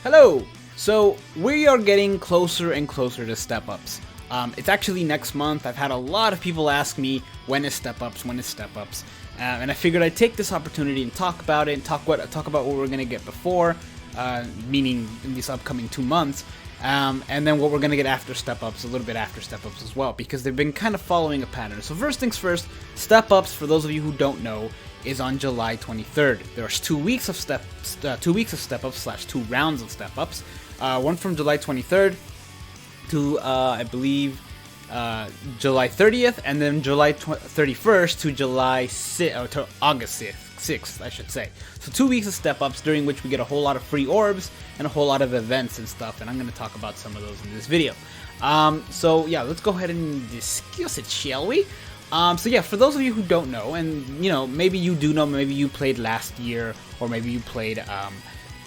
Hello! So, we are getting closer and closer to step-ups. It's actually next month. I've had a lot of people ask me, when is step-ups, when is step-ups? And I figured I'd take this opportunity and talk about it, and talk about what we're going to get before, meaning in these upcoming 2 months, and then what we're going to get after step-ups, a little bit after step-ups as well, because they've been kind of following a pattern. So first things first, step-ups, for those of you who don't know, is on July 23rd. There's 2 weeks of step-ups slash 2 rounds of step-ups. One from July 23rd to I believe July 30th, and then July 31st to August 6th, I should say. So 2 weeks of step-ups during which we get a whole lot of free orbs and a whole lot of events and stuff, and I'm going to talk about some of those in this video. So yeah, let's go ahead and discuss it, shall we? So yeah, for those of you who don't know, and you know, maybe you do know, maybe you played last year, or maybe you played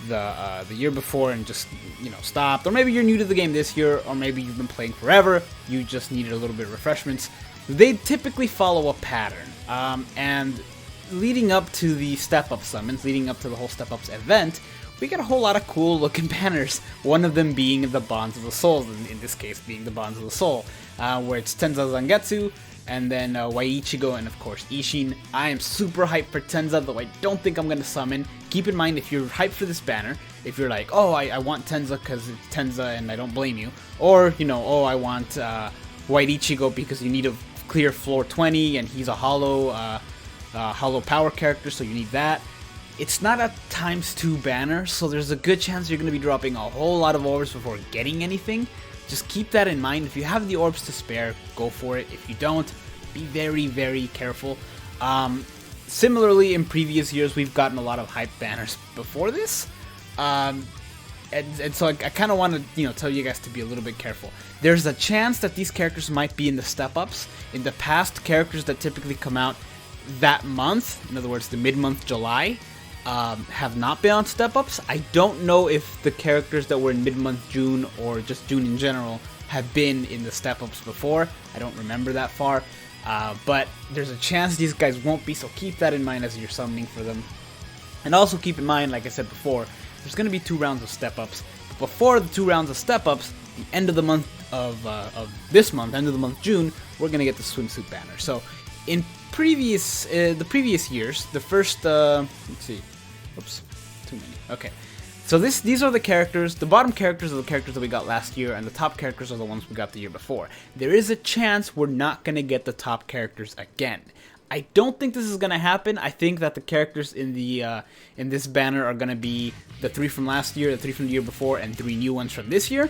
the year before and just, you know, stopped, or maybe you're new to the game this year, or maybe you've been playing forever, you just needed a little bit of refreshments. They typically follow a pattern, and leading up to the step-up summons, leading up to the whole step-ups event, we get a whole lot of cool looking banners, one of them being the Bonds of the Soul, in this case being the Bonds of the Soul, where it's Tenza Zangetsu, and then Waiichigo, and of course Ishin. I am super hyped for Tenza, though I don't think I'm going to summon. Keep in mind, if you're hyped for this banner, if you're like, oh, I want Tenza because it's Tenza and I don't blame you, or, you know, oh, I want Waiichigo because you need a clear floor 20 and he's a hollow power character, so you need that. It's not a ×2 banner, so there's a good chance you're going to be dropping a whole lot of orbs before getting anything. Just keep that in mind. If you have the orbs to spare, go for it. If you don't, be very, very careful. Similarly, in previous years, we've gotten a lot of hype banners before this. And so I kind of want to, you know, tell you guys to be a little bit careful. There's a chance that these characters might be in the step-ups. In the past, characters that typically come out that month, in other words, the mid-month July, have not been on step-ups. I don't know if the characters that were in mid-month June, or just June in general, have been in the step-ups before. I don't remember that far, but there's a chance these guys won't be, so keep that in mind as you're summoning for them. And also keep in mind, like I said before, there's going to be 2 rounds of step-ups. Before the 2 rounds of step-ups, the end of the month of this month, end of the month June, we're going to get the Swimsuit banner. So in the previous years, the first, let's see, oops, too many, okay, so these are the characters. The bottom characters are the characters that we got last year, and the top characters are the ones we got the year before. There is a chance we're not going to get the top characters again. I don't think this is going to happen. I think that the characters in this banner are going to be the 3 from last year, the 3 from the year before, and 3 new ones from this year.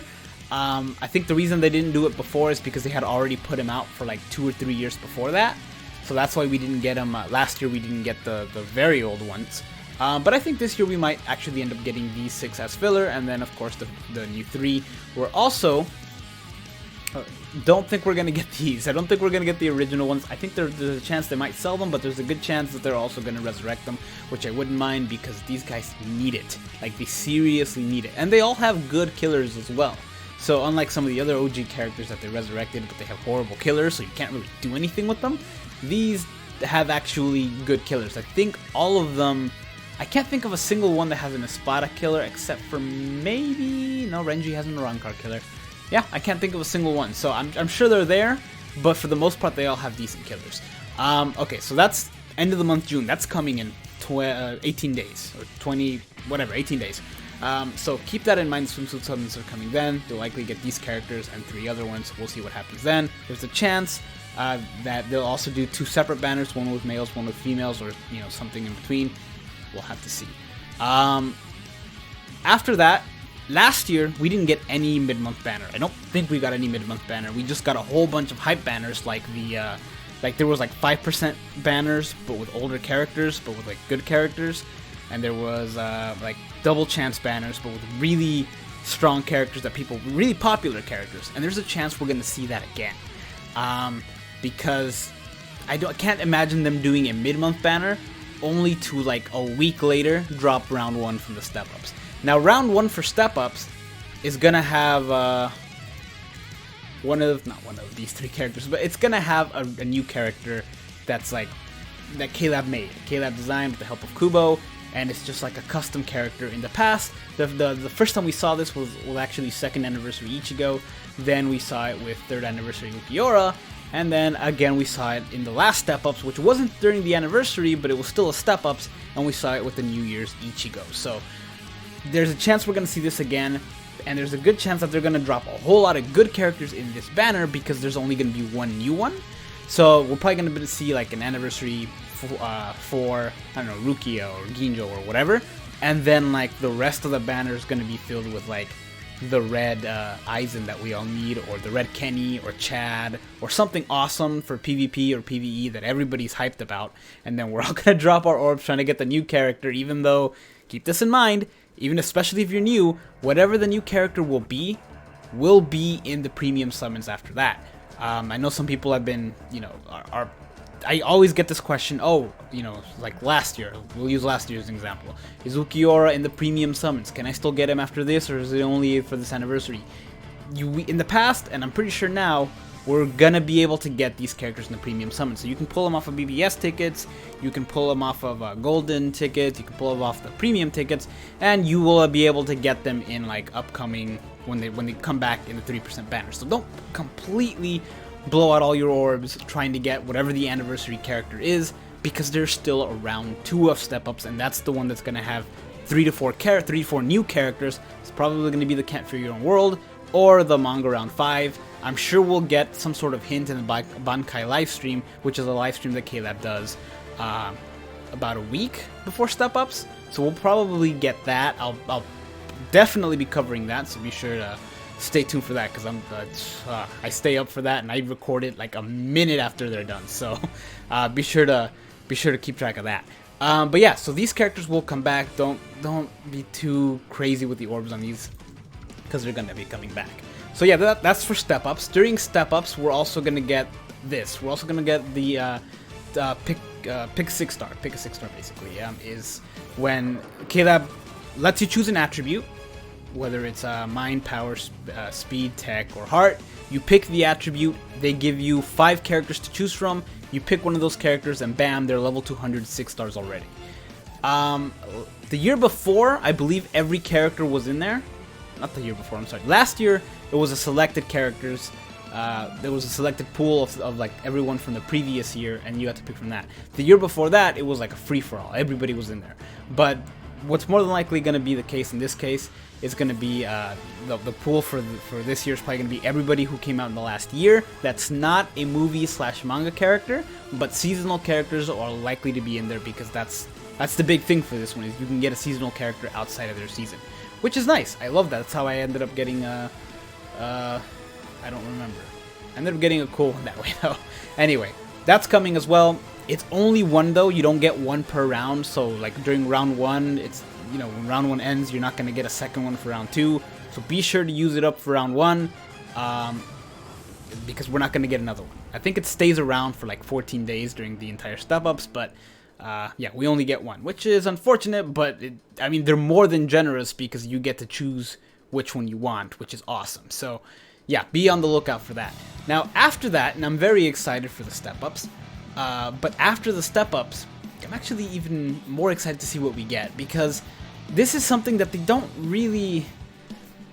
I think the reason they didn't do it before is because they had already put them out for like 2 or 3 years before that. So that's why we didn't get them. Last year we didn't get the very old ones. But I think this year we might actually end up getting these 6 as filler, and then of course the new 3. We're also... don't think we're going to get these. I don't think we're going to get the original ones. I think there's a chance they might sell them, but there's a good chance that they're also going to resurrect them, which I wouldn't mind because these guys need it. Like, they seriously need it. And they all have good killers as well. So unlike some of the other OG characters that they resurrected, but they have horrible killers, so you can't really do anything with them, these have actually good killers. I think all of them... I can't think of a single one that has an Espada killer, except for maybe... No, Renji has an Arankar killer. Yeah, I can't think of a single one, so I'm sure they're there, but for the most part, they all have decent killers. Okay, so that's end of the month June. That's coming in 18 days, or 20, whatever, 18 days. So keep that in mind. The Swimsuit summons are coming then. They'll likely get these characters and 3 other ones. We'll see what happens then. There's a chance that they'll also do 2 separate banners, one with males, one with females, or, you know, something in between. We'll have to see. After that, last year, we didn't get any mid-month banner. I don't think we got any mid-month banner. We just got a whole bunch of hype banners, like there was like 5% banners, but with older characters, but with like good characters. And there was like double chance banners, but with really strong characters really popular characters. And there's a chance we're going to see that again. Because I can't imagine them doing a mid-month banner, only to like a week later drop round 1 from the step-ups. Now, round 1 for step-ups is gonna have not one of these 3 characters, but it's gonna have a new character that's like that K-Lab made. K-Lab designed with the help of Kubo, and it's just like a custom character. In the past, the first time we saw this was actually 2nd anniversary Ichigo, then we saw it with 3rd anniversary Ukiura, and then again we saw it in the last step-ups, which wasn't during the anniversary, but it was still a step-ups, and we saw it with the New Year's Ichigo. So there's a chance we're going to see this again, and there's a good chance that they're going to drop a whole lot of good characters in this banner, because there's only going to be one new one. So we're probably going to see like an anniversary for I don't know, Rukia or Ginjo or whatever, and then like the rest of the banner is going to be filled with like the red Aizen that we all need, or the red Kenny or Chad, or something awesome for PvP or PvE that everybody's hyped about. And then we're all going to drop our orbs trying to get the new character, even though, keep this in mind, even especially if you're new, whatever the new character will be in the premium summons after that. I know some people have been, you know, I always get this question, oh, you know, like last year, we'll use last year as an example. Is Ukiura in the premium summons? Can I still get him after this, or is it only for this anniversary? In the past, and I'm pretty sure now, we're gonna be able to get these characters in the premium summons. So you can pull them off of BBS tickets, you can pull them off of golden tickets, you can pull them off the premium tickets, and you will be able to get them in like upcoming, when they come back in the 3% banner. So don't completely blow out all your orbs trying to get whatever the anniversary character is, because there's still around 2 of step-ups, and that's the one that's going to have 3 to 4 new characters. It's probably going to be the Can't Fear Your Own World or the Manga Round 5. I'm sure we'll get some sort of hint in the Bankai livestream, which is a livestream that K-Lab does about a week before step-ups. So we'll probably get that. I'll definitely be covering that, so be sure to stay tuned for that, because I stay up for that, and I record it like a minute after they're done. So be sure to keep track of that. But yeah, so these characters will come back. Don't be too crazy with the orbs on these, because they're gonna be coming back. So yeah, that's for step ups. During step ups, we're also gonna get this. We're also gonna get the pick a 6-star. Pick a 6-star basically. Is when K-Lab lets you choose an attribute, whether it's mind, power, speed, tech, or heart. You pick the attribute, they give you 5 characters to choose from, you pick one of those characters, and bam, they're level 200, 6 stars already. The year before, I believe every character was in there. Not the year before, I'm sorry. Last year, it was a selected characters. There was a selected pool of like everyone from the previous year, and you had to pick from that. The year before that, it was like a free-for-all. Everybody was in there. But what's more than likely going to be the case in this case is going to be the pool for this year is probably going to be everybody who came out in the last year. That's not a movie/manga character, but seasonal characters are likely to be in there, because that's the big thing for this one, is you can get a seasonal character outside of their season, which is nice. I love that. That's how I ended up getting I don't remember. I ended up getting a cool one that way though. Anyway, that's coming as well. It's only one though. You don't get one per round. So like during round 1, it's, you know, when round 1 ends, you're not going to get a second one for round 2. So be sure to use it up for round 1, because we're not going to get another one. I think it stays around for like 14 days during the entire step-ups, but yeah, we only get one, which is unfortunate, but I mean, they're more than generous, because you get to choose which one you want, which is awesome. So yeah, be on the lookout for that. Now after that, and I'm very excited for the step-ups, but after the step-ups, I'm actually even more excited to see what we get, because this is something that they don't really,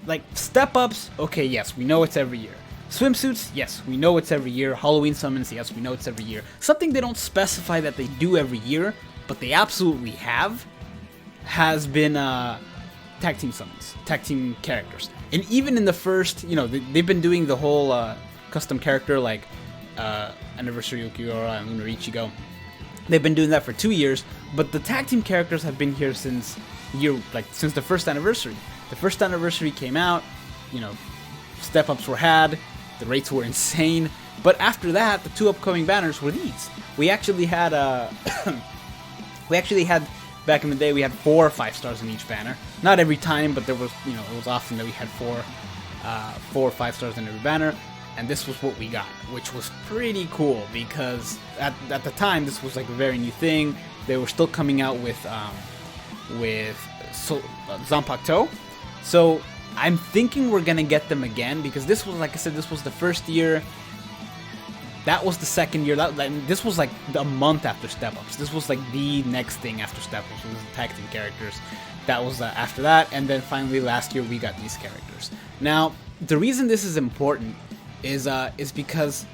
like, step-ups, okay, yes, we know it's every year. Swimsuits, yes, we know it's every year. Halloween summons, yes, we know it's every year. Something they don't specify that they do every year, but they absolutely have, has been tag team summons, tag team characters. And even in the first, you know, they've been doing the whole custom character, like Anniversary Ukiura and Lunar Ichigo. They've been doing that for 2 years, but the tag team characters have been here since the first anniversary. The first anniversary came out, you know, step-ups were had, the rates were insane, but after that, the 2 upcoming banners were these. We actually had back in the day, we had 4 or 5 stars in each banner. Not every time, but there was, you know, it was often that we had 4 or 5 stars in every banner. And this was what we got, which was pretty cool, because at the time this was like a very new thing. They were still coming out with Zanpakuto. So I'm thinking we're gonna get them again, because this was, like I said, this was the first year. that was the second year. This was like a month after Step Ups. This was like the next thing after Step Ups was the tag team characters. That was after that, and then finally last year we got these characters. Now, the reason this is important is because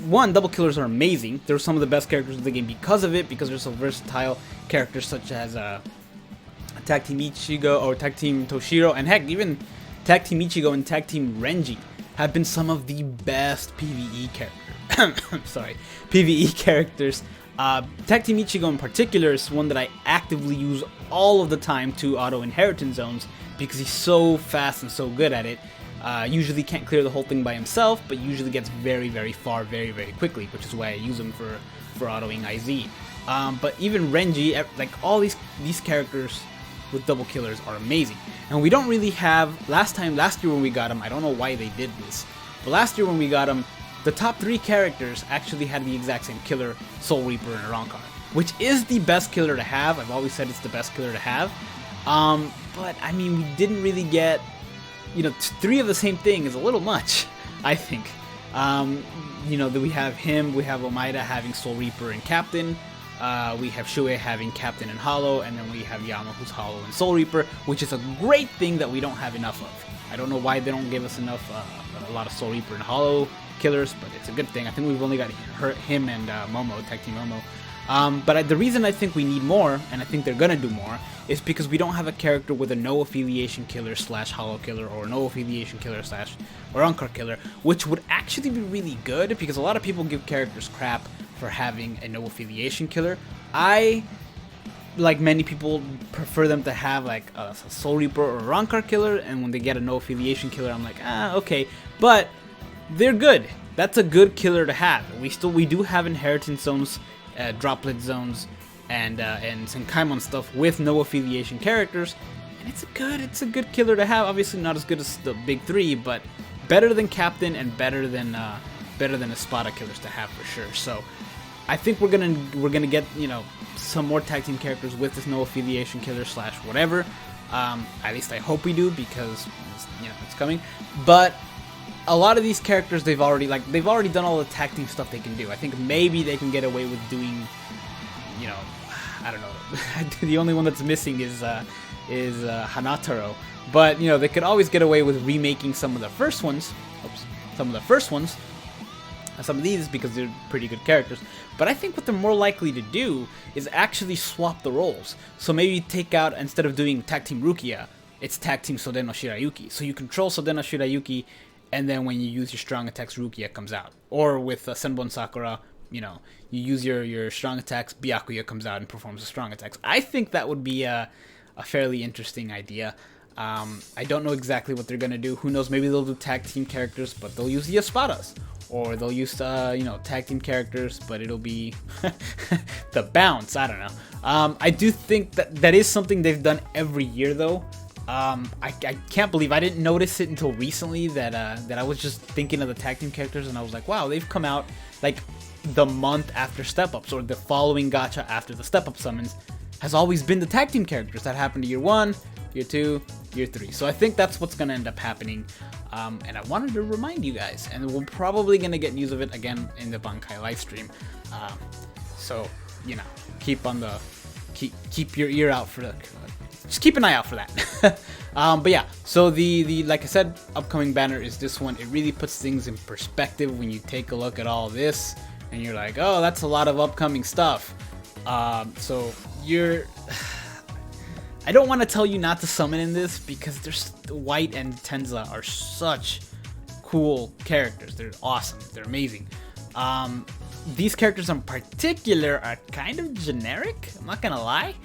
one, double killers are amazing. They're some of the best characters in the game because of it, because they're so versatile. Characters such as Tag Team Ichigo or Tag Team Toshiro, and heck, even Tag Team Ichigo and Tag Team Renji have been some of the best PvE characters. Sorry, PvE characters. Tag Team Ichigo in particular is one that I actively use all of the time to auto inheritance zones because he's so fast and so good at it. Usually can't clear the whole thing by himself, but usually gets very, very far very, very quickly, which is why I use him for autoing IZ. But even Renji, like all these characters with double killers are amazing. And we don't really have, last year when we got him, I don't know why they did this, but last year when we got him, the top 3 characters actually had the exact same killer, Soul Reaper and Rancor, which is the best killer to have. I've always said it's the best killer to have. But I mean, we didn't really get, 3 of the same thing is a little much, I think. That we have him, we have Omaida having Soul Reaper and Captain, we have Shuei having Captain and Hollow, and then we have Yama who's Hollow and Soul Reaper, which is a great thing that we don't have enough of. I don't know why they don't give us enough, a lot of Soul Reaper and Hollow killers, but it's a good thing. I think we've only got him and Momo, Tag Team Momo. But the reason I think we need more, and I think they're gonna do more, is because we don't have a character with a no affiliation killer / Hollow killer, or no affiliation killer / Rancor killer, which would actually be really good, because a lot of people give characters crap for having a no affiliation killer. I, like many people, prefer them to have like a Soul Reaper or a Rancor killer, and when they get a no affiliation killer, I'm like, okay, but they're good. That's a good killer to have. We do have inheritance zones, droplet zones, and Senkaimon stuff with no affiliation characters, and it's a good killer to have. Obviously not as good as the big 3, but better than Captain and better than Espada killers to have for sure. So I think we're gonna get some more tag team characters with this no affiliation killer / whatever. At least I hope we do, because it's coming. But a lot of these characters they've already done all the tag team stuff they can do. I think maybe they can get away with doing, I don't know. The only one that's missing is Hanataro. But they could always get away with remaking some of the first ones. Some of these, because they're pretty good characters. But I think what they're more likely to do is actually swap the roles. So maybe take out, instead of doing Tag Team Rukia, it's Tag Team Sodeno Shirayuki. So you control Sodeno Shirayuki, and then when you use your strong attacks, Rukia comes out. Or with Senbon Sakura, you use your strong attacks, Byakuya comes out and performs the strong attacks. I think that would be a fairly interesting idea. I don't know exactly what they're going to do. Who knows, maybe they'll do tag team characters, but they'll use the Espadas. Or they'll use, tag team characters, but it'll be the bounce. I don't know. I do think that is something they've done every year, though. I can't believe I didn't notice it until recently that I was just thinking of the tag team characters, and I was like, wow, they've come out like the month after Step Ups, or the following gacha after the Step Up summons has always been the tag team characters. That happened to year 1, year 2, year 3. So I think that's what's going to end up happening. And I wanted to remind you guys, and we're probably going to get news of it again in the Bankai livestream. So, keep your ear out for that. Just keep an eye out for that. But yeah, so the like I said, upcoming banner is this one. It really puts things in perspective when you take a look at all this, and you're like, oh, that's a lot of upcoming stuff. So I don't want to tell you not to summon in this, because there's White and Tenza are such cool characters. They're awesome. They're amazing. These characters in particular are kind of generic. I'm not gonna lie.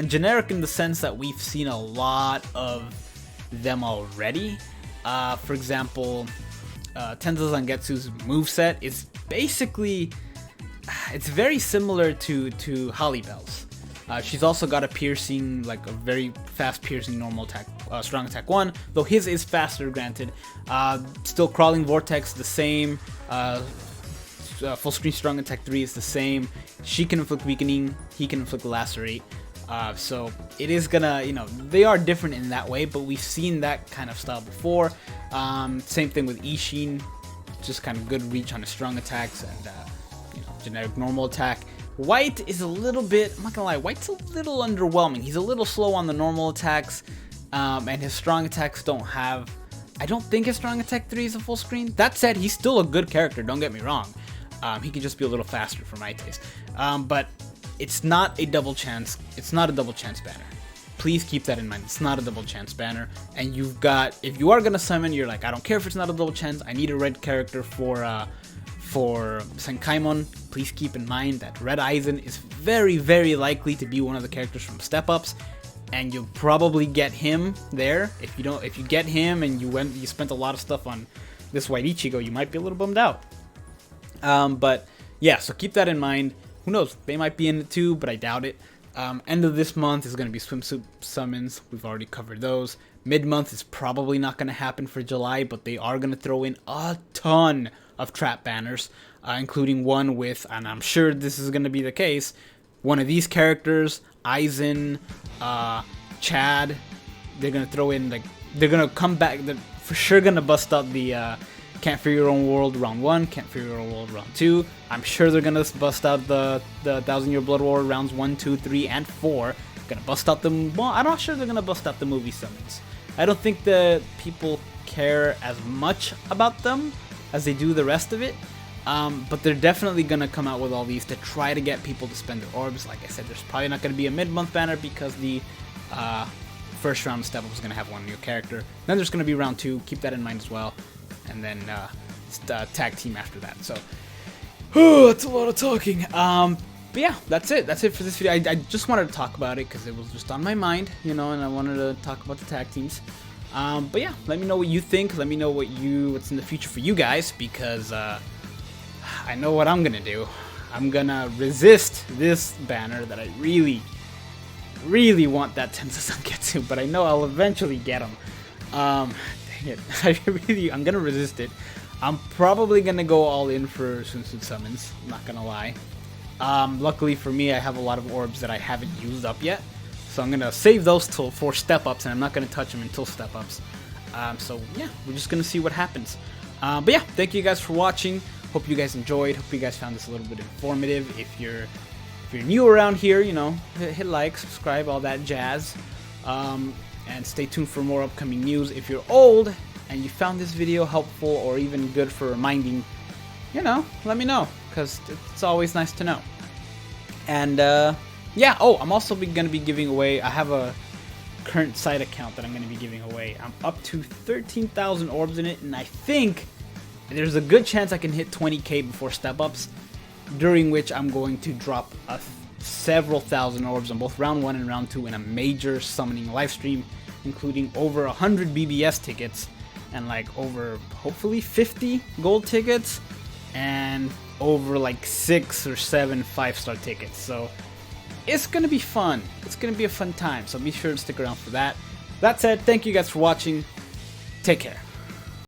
Generic in the sense that we've seen a lot of them already. For example, Tenza Zangetsu's moveset is basically, it's very similar to Holly-Belle's. She's also got a piercing, like a very fast piercing normal attack, strong attack 1, though his is faster, granted. Still crawling vortex, the same. Full screen strong attack 3 is the same. She can inflict weakening, he can inflict lacerate. So it is gonna, they are different in that way, but we've seen that kind of style before. Same thing with Ishin. just kind of good reach on his strong attacks and generic normal attack. White is a little bit, I'm not gonna lie, White's a little underwhelming. He's a little slow on the normal attacks, and his strong attacks don't have, I don't think his strong attack 3 is a full screen. That said, he's still a good character, don't get me wrong. He can just be a little faster for my taste. But it's not a double chance, it's not a double chance banner. Please keep that in mind. It's not a double chance banner. And you've got, if you are gonna summon, you're like, I don't care if it's not a double chance, I need a red character for Senkaimon. Please keep in mind that Red Aizen is very, very likely to be one of the characters from Step Ups, and you'll probably get him there. If you get him and you spent a lot of stuff on this White Ichigo, you might be a little bummed out. But yeah, so keep that in mind. Who knows? They might be in it too, but I doubt it. End of this month is going to be Swimsuit summons. We've already covered those. Mid-month is probably not going to happen for July, but they are going to throw in a ton of trap banners, including one with, and I'm sure this is going to be the case, one of these characters, Aizen, Chad. They're going to throw in, like, they're going to come back, they're for sure going to bust out the Can't Fear Your Own World round 1, Can't Fear Your Own World round 2. I'm sure they're going to bust out the 1000 Year Blood War rounds 1, 2, 3, and 4. Going to bust out well, I'm not sure they're going to bust out the movie summons. I don't think that people care as much about them as they do the rest of it, but they're definitely going to come out with all these to try to get people to spend their orbs. Like I said, there's probably not going to be a mid-month banner because the first round of Step Up is going to have one new character. Then there's going to be round 2, keep that in mind as well, and then tag team after that. So, that's a lot of talking. But yeah, that's it for this video. I just wanted to talk about it because it was just on my mind, and I wanted to talk about the tag teams. But yeah, let me know what you think. Let me know what's in the future for you guys, because I know what I'm gonna do. I'm gonna resist this banner that I really, really want that Tensa Sanketsu, but I know I'll eventually get him. Dang it, I'm gonna resist it. I'm probably gonna go all in for Swimsuit summons, I'm not gonna lie. Luckily for me, I have a lot of orbs that I haven't used up yet, so I'm gonna save those for Step Ups, and I'm not gonna touch them until Step Ups. So yeah, we're just gonna see what happens. But yeah, thank you guys for watching. Hope you guys enjoyed. Hope you guys found this a little bit informative. If you're new around here, hit like, subscribe, all that jazz, and stay tuned for more upcoming news. If you're old and you found this video helpful or even good for reminding, let me know, because it's always nice to know. And yeah, I'm also going to be giving away, I have a current site account that I'm going to be giving away. I'm up to 13,000 orbs in it, and I think there's a good chance I can hit 20k before Step Ups, during which I'm going to drop several thousand orbs on both round 1 and round 2 in a major summoning live stream, including over 100 BBS tickets and like over hopefully 50 gold tickets and over like 6 or 7 5-star tickets. So it's gonna be fun. It's gonna be a fun time, so be sure to stick around for that. That said, thank you guys for watching. Take care.